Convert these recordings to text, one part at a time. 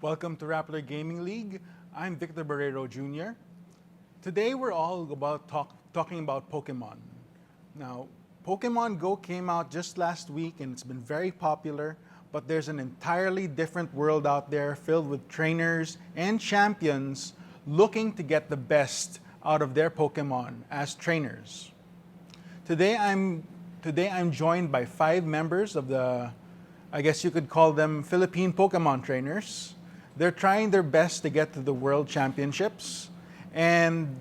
Welcome to Raptor Gaming League. I'm Victor Barrero Jr. Today we're all talking about Pokemon. Now, Pokemon Go came out just last week and it's been very popular, but there's an entirely different world out there filled with trainers and champions looking to get the best out of their Pokemon as trainers. Today I'm joined by 5 members of the, I guess you could call them Philippine Pokemon trainers. They're trying their best to get to the World Championships, and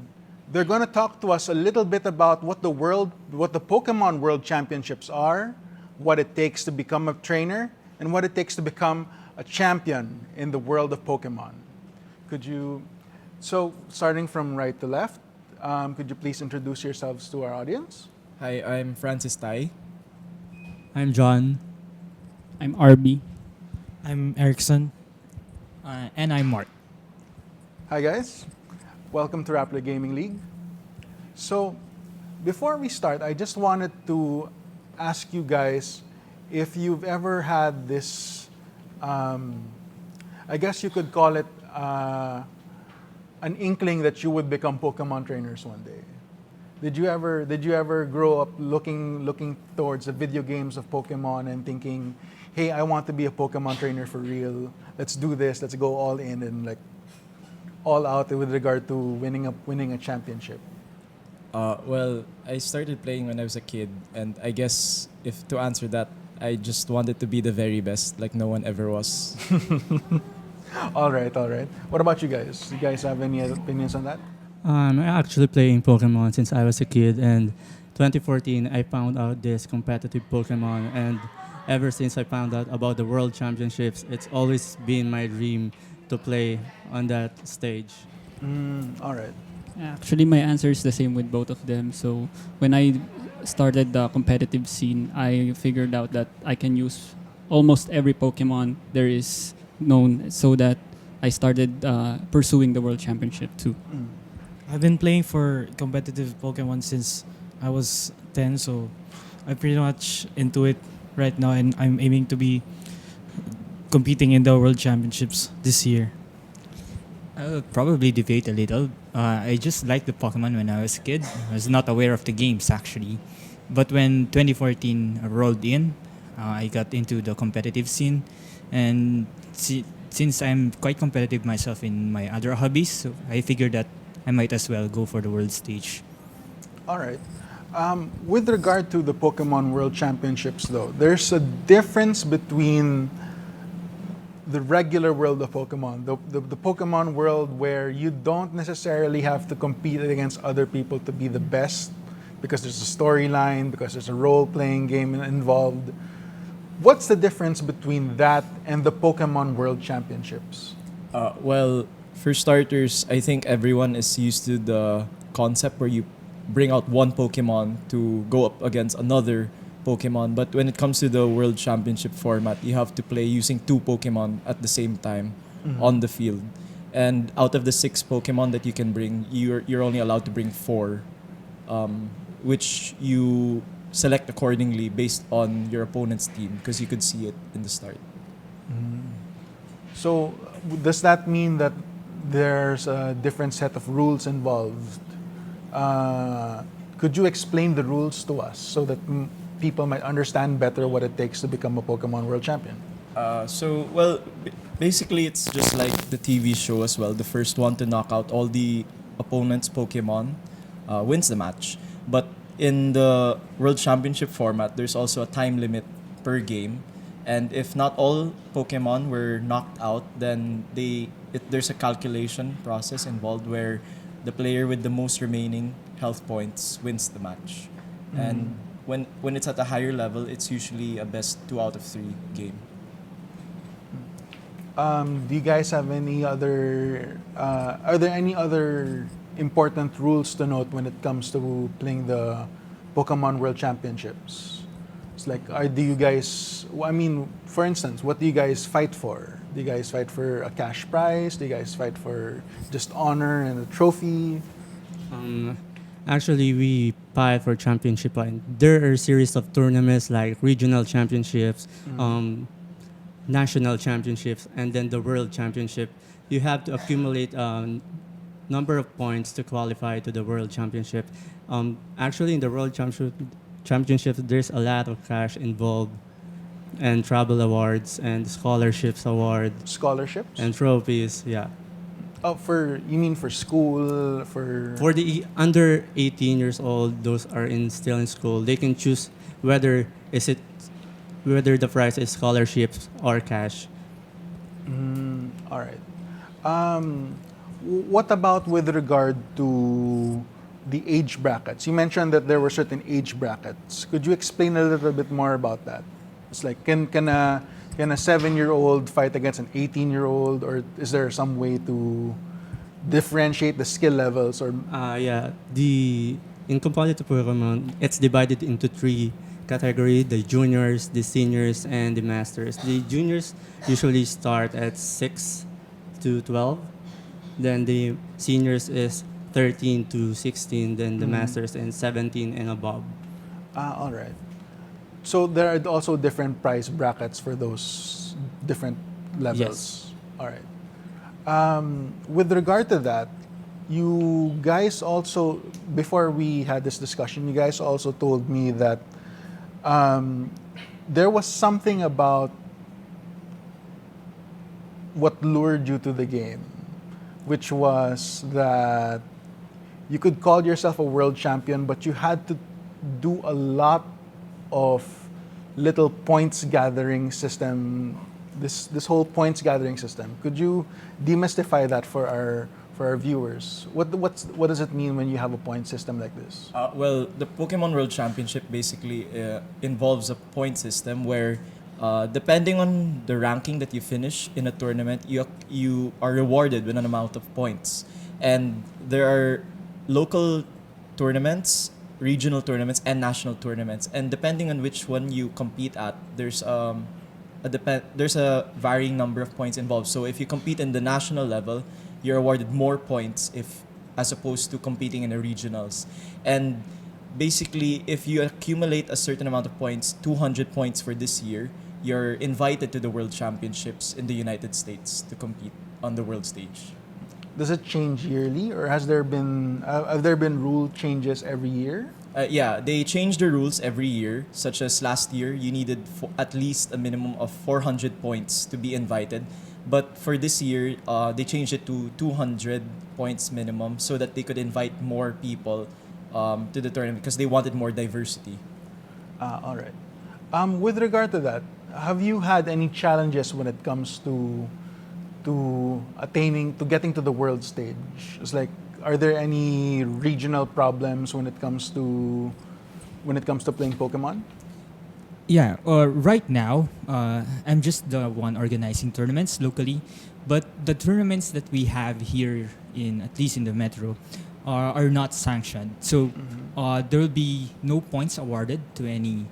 they're going to talk to us a little bit about what the Pokemon World Championships are, what it takes to become a trainer, and what it takes to become a champion in the world of Pokemon. Starting from right to left, could you please introduce yourselves to our audience? Hi, I'm Francis Tai. I'm John. I'm RB. I'm Erickson. And I'm Mark. Hi guys, welcome to Raptor Gaming League. So, before we start, I just wanted to ask you guys if you've ever had this, I guess you could call it an inkling that you would become Pokemon trainers one day. Did you ever grow up looking towards the video games of Pokemon and thinking, hey, I want to be a Pokemon trainer for real. Let's do this. Let's go all in and like all out with regard to winning a championship. Well, I started playing when I was a kid, and I guess if to answer that, I just wanted to be the very best, like no one ever was. All right. What about you guys? You guys have any opinions on that? I'm actually playing Pokemon since I was a kid, and 2014 I found out this competitive Pokemon, and ever since I found out about the World Championships, it's always been my dream to play on that stage. All right. Actually, my answer is the same with both of them. So when I started the competitive scene, I figured out that I can use almost every Pokemon there is known, so that I started pursuing the World Championship too. I've been playing for competitive Pokemon since I was 10, so I'm pretty much into it right now, and I'm aiming to be competing in the World Championships this year. I would probably debate a little. I just liked the Pokemon when I was a kid. I was not aware of the games actually. But when 2014 rolled in, I got into the competitive scene. And since I'm quite competitive myself in my other hobbies, so I figured that I might as well go for the world stage. All right. With regard to the Pokemon World Championships, though, there's a difference between the regular world of Pokemon, the Pokemon world where you don't necessarily have to compete against other people to be the best because there's a storyline, because there's a role-playing game involved. What's the difference between that and the Pokemon World Championships? Well, for starters, I think everyone is used to the concept where you bring out one Pokemon to go up against another Pokemon. But when it comes to the World Championship format, you have to play using 2 Pokemon at the same time on the field. And out of the 6 Pokemon that you can bring, you're only allowed to bring 4, which you select accordingly based on your opponent's team, because you could see it in the start. So, does that mean that there's a different set of rules involved? Could you explain the rules to us so that people might understand better what it takes to become a Pokemon World Champion? Basically, it's just like the TV show as well. The first one to knock out all the opponent's Pokemon wins the match. But in the World Championship format, there's also a time limit per game. And if not all Pokemon were knocked out, then there's a calculation process involved where the player with the most remaining health points wins the match. And when it's at a higher level, it's usually a best 2 out of 3 game. Do you guys have any other? Are there any other important rules to note when it comes to playing the Pokemon World Championships? It's like, do you guys? I mean, for instance, what do you guys fight for? Do you guys fight for a cash prize? Do you guys fight for just honor and a trophy? Actually, we fight for championship line. There are a series of tournaments like regional championships, national championships and then the world championship, you have to accumulate a number of points to qualify to the world championship. Actually, in the world championship, there's a lot of cash involved and travel awards and scholarships awards Scholarships? and trophies. Yeah. Oh, you mean for school, for... For the under 18 years old, those are still in school. They can choose whether is it whether the prize is scholarships or cash. All right. What about with regard to the age brackets? You mentioned that there were certain age brackets. Could you explain a little bit more about that? It's like, can a 7-year-old fight against an 18-year-old, or is there some way to differentiate the skill levels? Or Yeah, in competitive Pokemon, it's divided into three categories: the juniors, the seniors, and the masters. The juniors usually start at 6 to 12. Then the seniors is 13 to 16. Then the masters and 17 and above. all right. So there are also different price brackets for those different levels. Yes. All right. With regard to that, you guys also, before we had this discussion, you guys also told me that there was something about what lured you to the game, which was that you could call yourself a world champion, but you had to do a lot of little points gathering system. This whole points gathering system. Could you demystify that for our viewers? What does it mean when you have a point system like this? Well, the Pokemon World Championship basically involves a point system where, depending on the ranking that you finish in a tournament, you are rewarded with an amount of points. And there are local tournaments, regional tournaments, and national tournaments. And depending on which one you compete at, there's a varying number of points involved. So if you compete in the national level, you're awarded more points as opposed to competing in the regionals. And basically, if you accumulate a certain amount of points, 200 points for this year, you're invited to the World Championships in the United States to compete on the world stage. Does it change yearly, or have there been rule changes every year? Yeah, they change the rules every year, such as last year, you needed at least a minimum of 400 points to be invited. But for this year, they changed it to 200 points minimum so that they could invite more people to the tournament because they wanted more diversity. All right. With regard to that, have you had any challenges when it comes to getting to the world stage? It's like, are there any regional problems when it comes to playing Pokemon? Yeah, right now, I'm just the one organizing tournaments locally, but the tournaments that we have here at least in the metro, are not sanctioned. So there will be no points awarded to any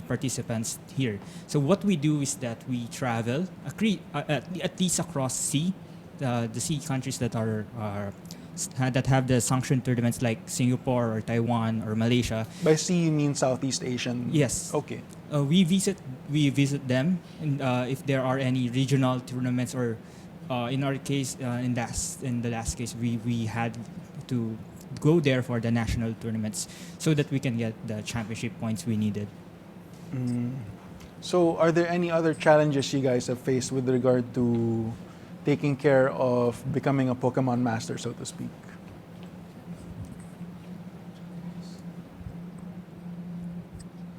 participants here. So what we do is that we travel at least across the sea countries that that have the sanctioned tournaments like Singapore or Taiwan or Malaysia. By sea, you mean Southeast Asian? Yes. Okay. We visit them, and if there are any regional tournaments, or in our case, in the last case, we had to go there for the national tournaments so that we can get the championship points we needed. So, are there any other challenges you guys have faced with regard to taking care of becoming a Pokemon master, so to speak?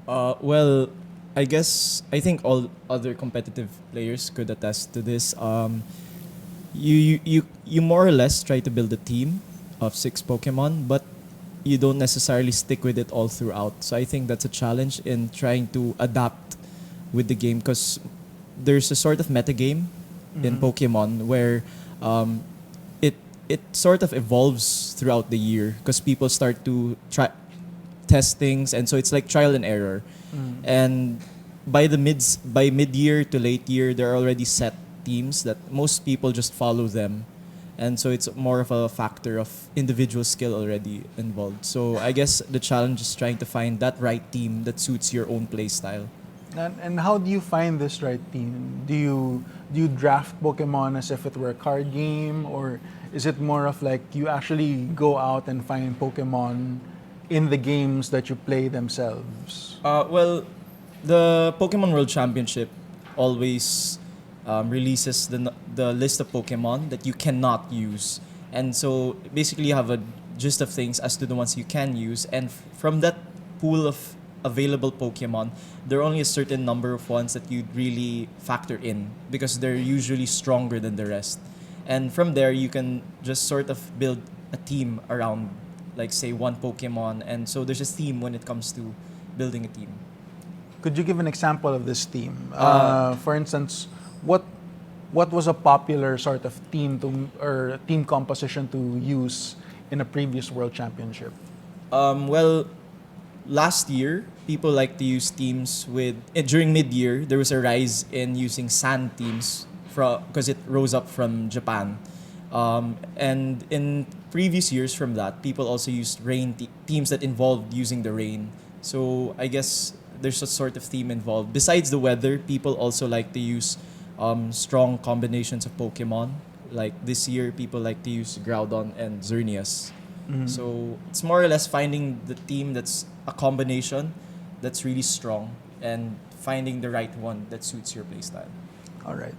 Well, I think all other competitive players could attest to this. You more or less try to build a team of 6 Pokemon, but you don't necessarily stick with it all throughout. So I think that's a challenge in trying to adapt with the game, because there's a sort of meta game in Pokemon where it sort of evolves throughout the year because people start to test things, and so it's like trial and error. And by mid-year to late year, there are already set teams that most people just follow them, and so it's more of a factor of individual skill already involved. So I guess the challenge is trying to find that right team that suits your own play style. And how do you find this right team? Do you draft Pokemon as if it were a card game, or is it more of like you actually go out and find Pokemon in the games that you play themselves? Well, the Pokemon World Championship always releases the list of Pokemon that you cannot use, and so basically you have a gist of things as to the ones you can use, and from that pool of available Pokemon, there are only a certain number of ones that you'd really factor in because they're usually stronger than the rest, and from there you can just sort of build a team around, like say one Pokemon, and so there's a theme when it comes to building a team. Could you give an example of this team? For instance, what was a popular sort of team or team composition to use in a previous World Championship? Well, last year people like to use teams with during mid-year there was a rise in using sand teams because it rose up from Japan, and in previous years from that people also used teams that involved using the rain. So I guess there's a sort of theme involved. Besides the weather, people also like to use strong combinations of Pokemon. Like this year, people like to use Groudon and Xerneas. So it's more or less finding the team that's a combination that's really strong and finding the right one that suits your playstyle. All right.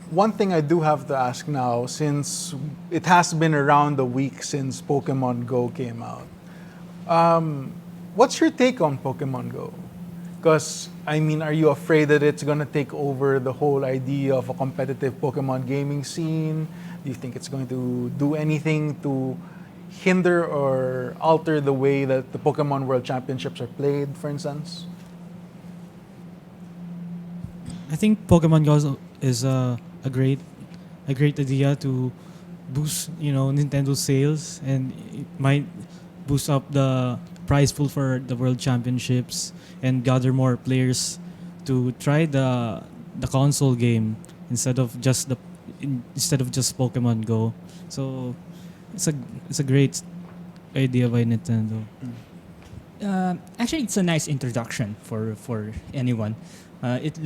One thing I do have to ask now, since it has been around a week since Pokemon Go came out, what's your take on Pokemon Go? Because, I mean, are you afraid that it's going to take over the whole idea of a competitive Pokemon gaming scene? Do you think it's going to do anything to hinder or alter the way that the Pokemon World Championships are played, for instance? I think Pokemon Go is a great idea to boost Nintendo sales, and it might boost up the prize pool for the World Championships and gather more players to try the console game instead of just Pokemon Go. So it's a great idea by Nintendo. Actually, it's a nice introduction for anyone. It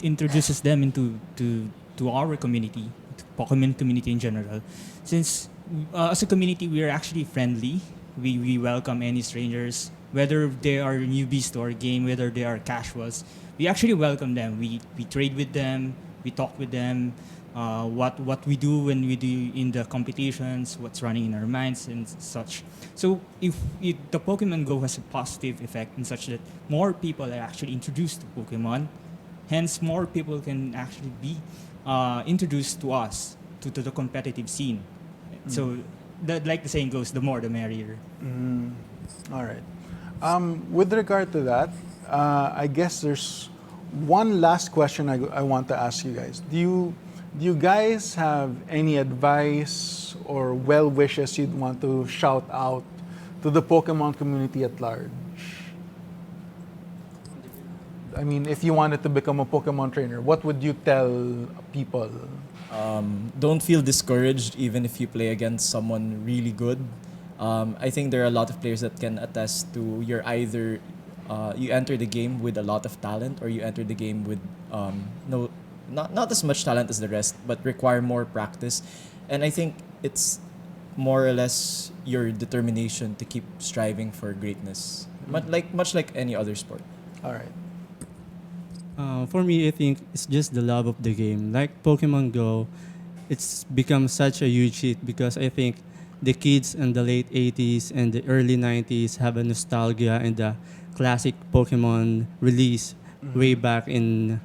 introduces them to our community, to Pokemon community in general. Since as a community, we are actually friendly. We welcome any strangers, whether they are newbies to our game, whether they are casuals. We actually welcome them. We trade with them. We talk with them. What we do when we do in the competitions, what's running in our minds and such. So if the Pokemon Go has a positive effect in such that more people are actually introduced to Pokemon, hence more people can actually be introduced to us, to the competitive scene. So like the saying goes, the more the merrier. All right. With regard to that, I guess there's one last question I want to ask you guys. Do you guys have any advice or well wishes you'd want to shout out to the Pokemon community at large? I mean, if you wanted to become a Pokemon trainer, what would you tell people? Don't feel discouraged even if you play against someone really good. I think there are a lot of players that can attest to you're either you enter the game with a lot of talent or you enter the game with not as much talent as the rest, but require more practice. And I think it's more or less your determination to keep striving for greatness, much like any other sport. All right. For me, I think it's just the love of the game. Like Pokemon Go, it's become such a huge hit because I think the kids in the late 80s and the early 90s have a nostalgia and the classic Pokemon release way back in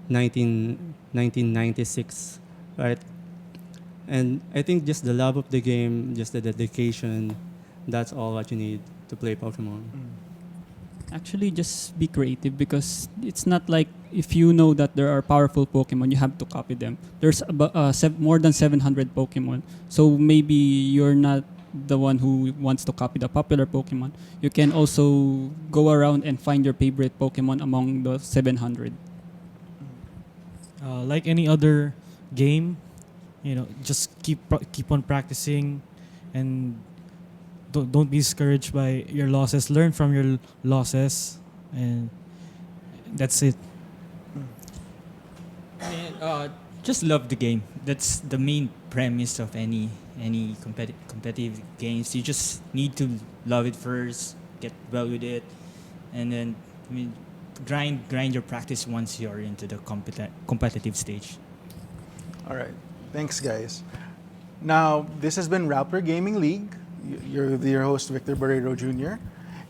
1996, right? And I think just the love of the game, just the dedication, that's all what you need to play Pokemon. Actually, just be creative because it's not like if you know that there are powerful Pokemon, you have to copy them. There's more than 700 Pokemon. So maybe you're not the one who wants to copy the popular Pokemon. You can also go around and find your favorite Pokemon among the 700. Like any other game, just keep on practicing, and don't be discouraged by your losses. Learn from your losses, and that's it. Just love the game. That's the main premise of any competitive games. You just need to love it first, get well with it, and then grind your practice once you're into the competitive stage. All right. Thanks, guys. Now, this has been Rapper Gaming League. You're your host, Victor Barrero Jr.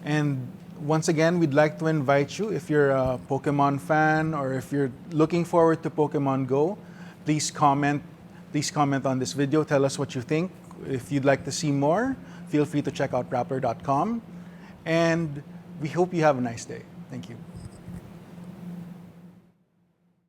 And once again, we'd like to invite you, if you're a Pokemon fan or if you're looking forward to Pokemon Go, please comment. Please comment on this video. Tell us what you think. If you'd like to see more, feel free to check out rapper.com. And we hope you have a nice day. Thank you.